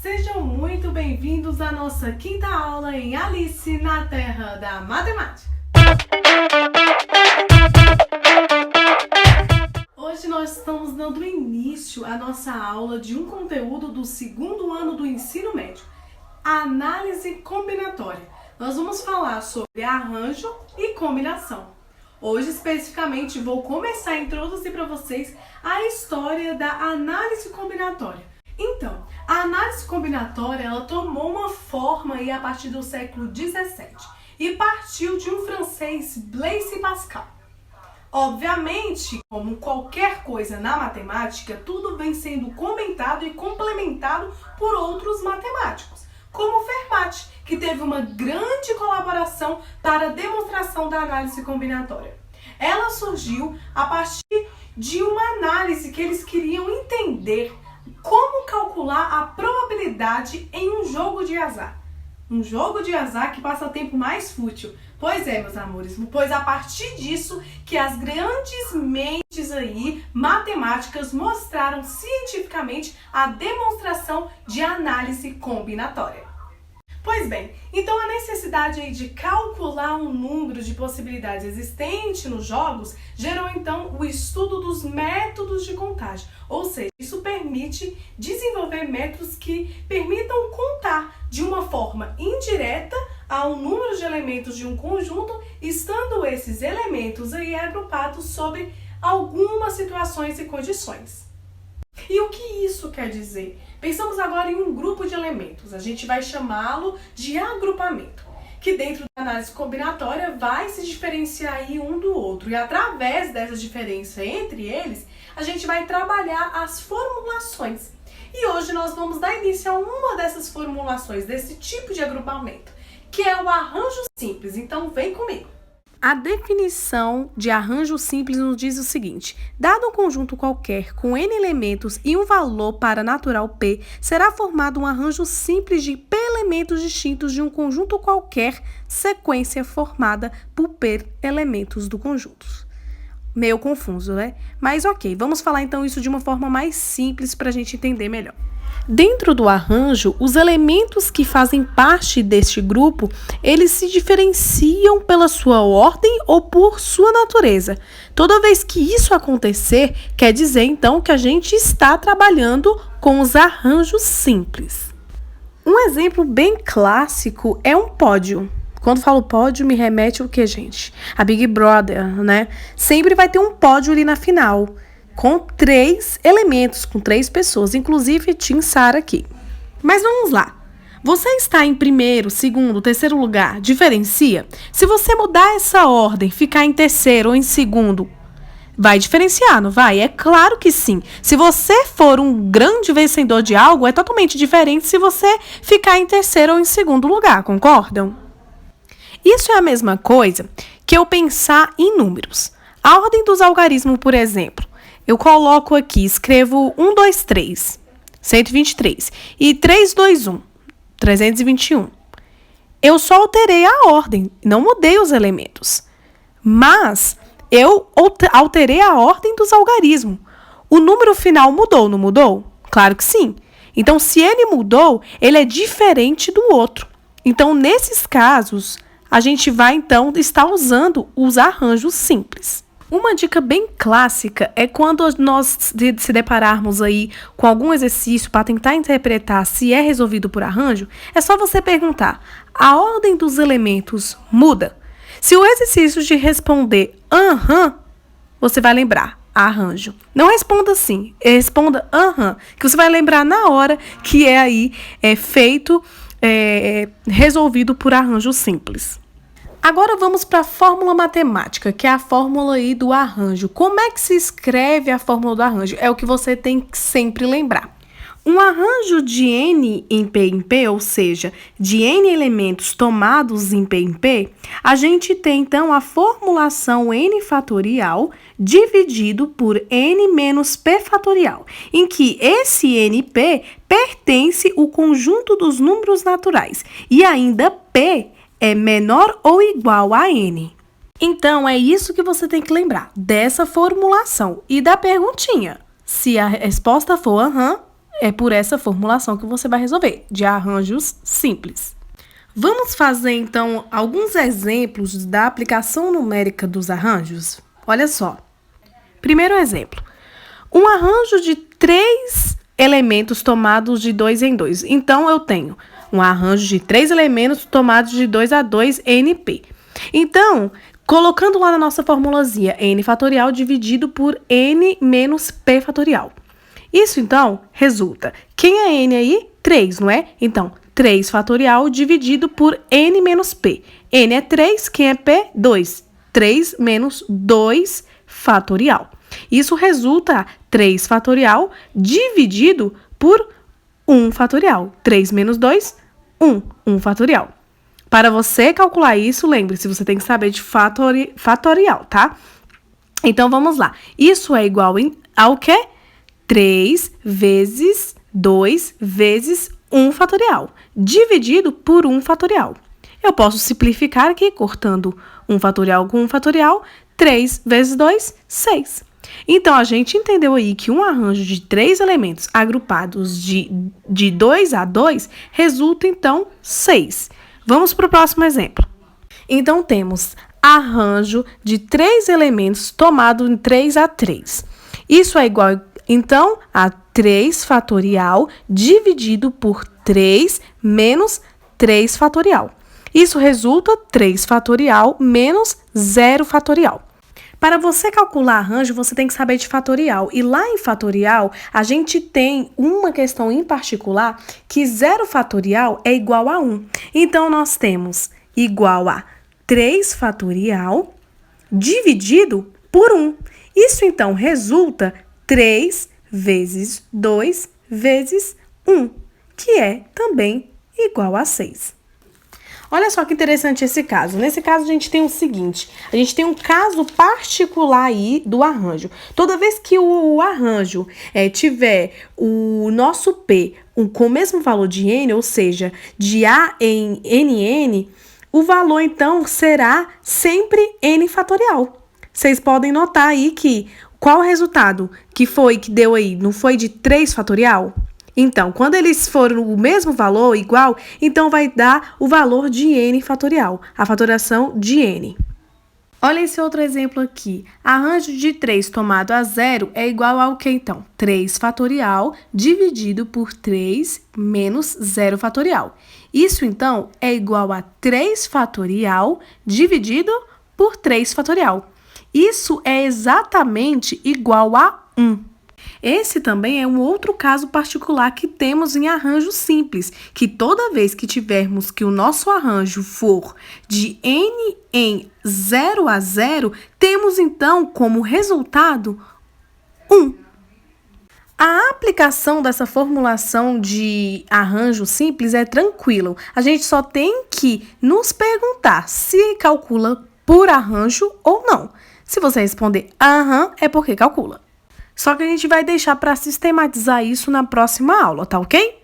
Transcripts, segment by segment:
Sejam muito bem-vindos à nossa quinta aula em Alice na Terra da Matemática. Hoje nós estamos dando início à nossa aula de um conteúdo do segundo ano do ensino médio, a análise combinatória. Nós vamos falar sobre arranjo e combinação. Hoje, especificamente, vou começar a introduzir para vocês a história da análise combinatória. Então, a análise combinatória ela tomou uma forma aí a partir do século XVII e partiu de um francês, Blaise Pascal. Obviamente, como qualquer coisa na matemática, tudo vem sendo comentado e complementado por outros matemáticos, como Fermat, que teve uma grande colaboração para a demonstração da análise combinatória. Ela surgiu a partir de uma análise que eles queriam entender como calcular a probabilidade em um jogo de azar. Um jogo de azar que passa tempo mais fútil. Pois é, meus amores, pois a partir disso que as grandes mentes aí, matemáticas, mostraram cientificamente a demonstração de análise combinatória. Pois bem, então a necessidade aí de calcular um número de possibilidades existente nos jogos gerou então o estudo dos métodos de contagem, ou seja, isso permite desenvolver métodos que permitam contar de uma forma indireta a um número de elementos de um conjunto, estando esses elementos aí agrupados sobre algumas situações e condições. E o que isso quer dizer? Pensamos agora em um grupo de elementos, a gente vai chamá-lo de agrupamento, que dentro da análise combinatória vai se diferenciar aí um do outro, e através dessa diferença entre eles, a gente vai trabalhar as formulações. E hoje nós vamos dar início a uma dessas formulações, desse tipo de agrupamento, que é o arranjo simples, então vem comigo. A definição de arranjo simples nos diz o seguinte: dado um conjunto qualquer com n elementos e um valor para natural p, será formado um arranjo simples de p elementos distintos de um conjunto qualquer, sequência formada por p elementos do conjunto. Meio confuso, né? Mas ok, vamos falar então isso de uma forma mais simples para a gente entender melhor. Dentro do arranjo, os elementos que fazem parte deste grupo, eles se diferenciam pela sua ordem ou por sua natureza. Toda vez que isso acontecer, quer dizer então que a gente está trabalhando com os arranjos simples. Um exemplo bem clássico é um pódio. Quando falo pódio, me remete ao que, gente? A Big Brother, né? Sempre vai ter um pódio ali na final, com 3 elementos, com 3 pessoas, inclusive Tim Sara aqui. Mas vamos lá. Você está em primeiro, segundo, terceiro lugar, diferencia? Se você mudar essa ordem, ficar em terceiro ou em segundo, vai diferenciar, não vai? É claro que sim. Se você for um grande vencedor de algo, é totalmente diferente se você ficar em terceiro ou em segundo lugar, concordam? Isso é a mesma coisa que eu pensar em números. A ordem dos algarismos, por exemplo, eu coloco aqui, escrevo 1, 2, 3, 123 e 3, 2, 1, 321. Eu só alterei a ordem, não mudei os elementos. Mas eu alterei a ordem dos algarismos. O número final mudou, não mudou? Claro que sim. Então, se ele mudou, ele é diferente do outro. Então, nesses casos, a gente vai, então, estar usando os arranjos simples. Uma dica bem clássica é quando nós se depararmos aí com algum exercício para tentar interpretar se é resolvido por arranjo, é só você perguntar: a ordem dos elementos muda? Se o exercício de responder aham, você vai lembrar arranjo. Não responda sim, responda aham, que você vai lembrar na hora que é aí feito, resolvido por arranjo simples. Agora vamos para a fórmula matemática, que é a fórmula aí do arranjo. Como é que se escreve a fórmula do arranjo? É o que você tem que sempre lembrar. Um arranjo de n em P, ou seja, de n elementos tomados em P, a gente tem então a formulação n fatorial dividido por n menos p fatorial, em que esse np pertence ao conjunto dos números naturais e ainda p é menor ou igual a n. Então, é isso que você tem que lembrar, dessa formulação e da perguntinha. Se a resposta for aham, é por essa formulação que você vai resolver, de arranjos simples. Vamos fazer, então, alguns exemplos da aplicação numérica dos arranjos? Olha só. Primeiro exemplo. Um arranjo de 3 elementos tomados de 2 em 2. Então, eu tenho um arranjo de 3 elementos tomados de 2 a 2 NP. Então, colocando lá na nossa formulazinha, n fatorial dividido por n menos p fatorial. Isso, então, resulta. Quem é n aí? 3, não é? Então, 3 fatorial dividido por n menos p. N é 3, quem é p? 2. 3 menos 2 fatorial. Isso resulta 3 fatorial dividido por 1 fatorial. 3 menos 2, 1. 1 fatorial. Para você calcular isso, lembre-se, você tem que saber de fatorial, tá? Então, vamos lá. Isso é igual ao quê? 3 vezes 2 vezes 1 fatorial, dividido por 1 fatorial. Eu posso simplificar aqui, cortando 1 fatorial com 1 fatorial, 3 vezes 2, 6. Então, a gente entendeu aí que um arranjo de 3 elementos agrupados de 2 a 2 resulta, então, 6. Vamos para o próximo exemplo. Então, temos arranjo de 3 elementos tomado em 3 a 3. Isso é igual, então, a 3 fatorial dividido por 3 menos 3 fatorial. Isso resulta 3 fatorial menos 0 fatorial. Para você calcular arranjo, você tem que saber de fatorial. E lá em fatorial, a gente tem uma questão em particular que 0 fatorial é igual a 1. Então, nós temos igual a 3 fatorial dividido por 1. Isso, então, resulta 3 vezes 2 vezes 1, que é também igual a 6. Olha só que interessante esse caso. Nesse caso, a gente tem o seguinte. A gente tem um caso particular aí do arranjo. Toda vez que o arranjo tiver o nosso P com o mesmo valor de N, ou seja, de A em NN, o valor, então, será sempre N fatorial. Vocês podem notar aí que qual o resultado que deu aí? Não foi de 3 fatorial? Então, quando eles forem o mesmo valor, igual, então vai dar o valor de n fatorial, a fatoração de n. Olha esse outro exemplo aqui. Arranjo de 3 tomado a 0 é igual ao que, então? 3 fatorial dividido por 3 menos 0 fatorial. Isso, então, é igual a 3 fatorial dividido por 3 fatorial. Isso é exatamente igual a 1. Esse também é um outro caso particular que temos em arranjo simples, que toda vez que tivermos que o nosso arranjo for de n em 0 a 0, temos então como resultado 1. A aplicação dessa formulação de arranjo simples é tranquilo. A gente só tem que nos perguntar se calcula por arranjo ou não. Se você responder aham, é porque calcula. Só que a gente vai deixar para sistematizar isso na próxima aula, tá ok?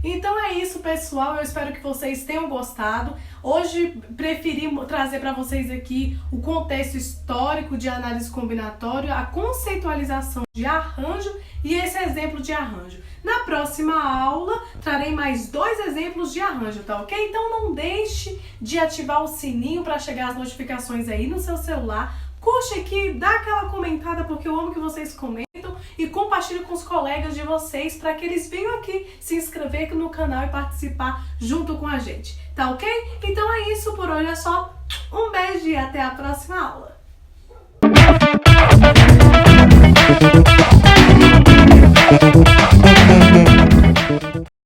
Então é isso, pessoal. Eu espero que vocês tenham gostado. Hoje preferi trazer para vocês aqui o contexto histórico de análise combinatória, a conceitualização de arranjo e esse exemplo de arranjo. Na próxima aula, trarei mais 2 exemplos de arranjo, tá ok? Então não deixe de ativar o sininho para chegar as notificações aí no seu celular. Curte aqui, dá aquela comentada, porque eu amo que vocês comentam, e compartilhe com os colegas de vocês para que eles venham aqui se inscrever no canal e participar junto com a gente, tá ok? Então é isso, por hoje é só. Um beijo e até a próxima aula.